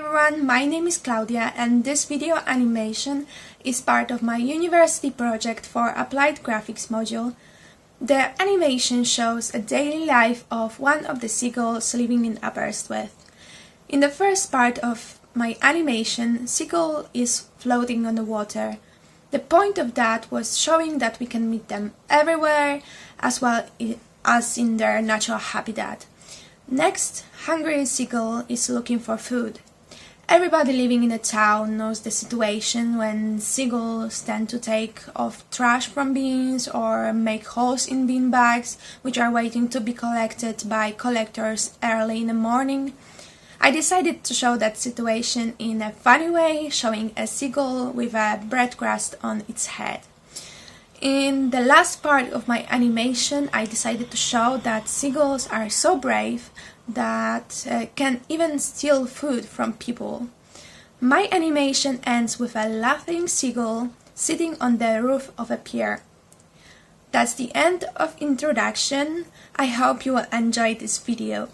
everyone, my name is Claudia and this video animation is part of my university project for Applied Graphics module. The animation shows a daily life of one of the seagulls living in Aberystwyth. In the first part of my animation, Seagull is floating on the water. The point of that was showing that we can meet them everywhere as well as in their natural habitat. Next, hungry seagull is looking for food. Everybody living in the town knows the situation when seagulls tend to take off trash from bins or make holes in bin bags, which are waiting to be collected by collectors early in the morning. I decided to show that situation in a funny way, showing a seagull with a bread crust on its head. In the last part of my animation, I decided to show that seagulls are so brave that can even steal food from people. My animation ends with a laughing seagull sitting on the roof of a pier. That's the end of introduction. I hope you will enjoy this video.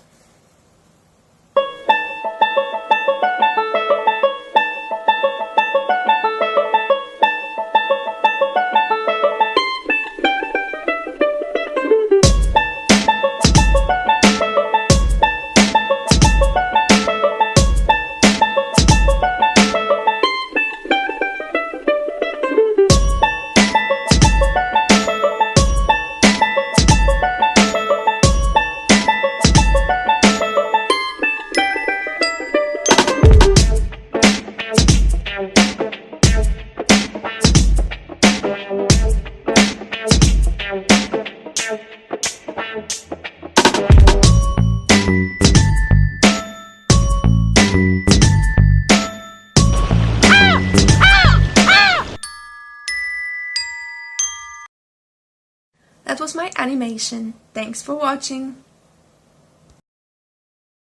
That was my animation. Thanks for watching.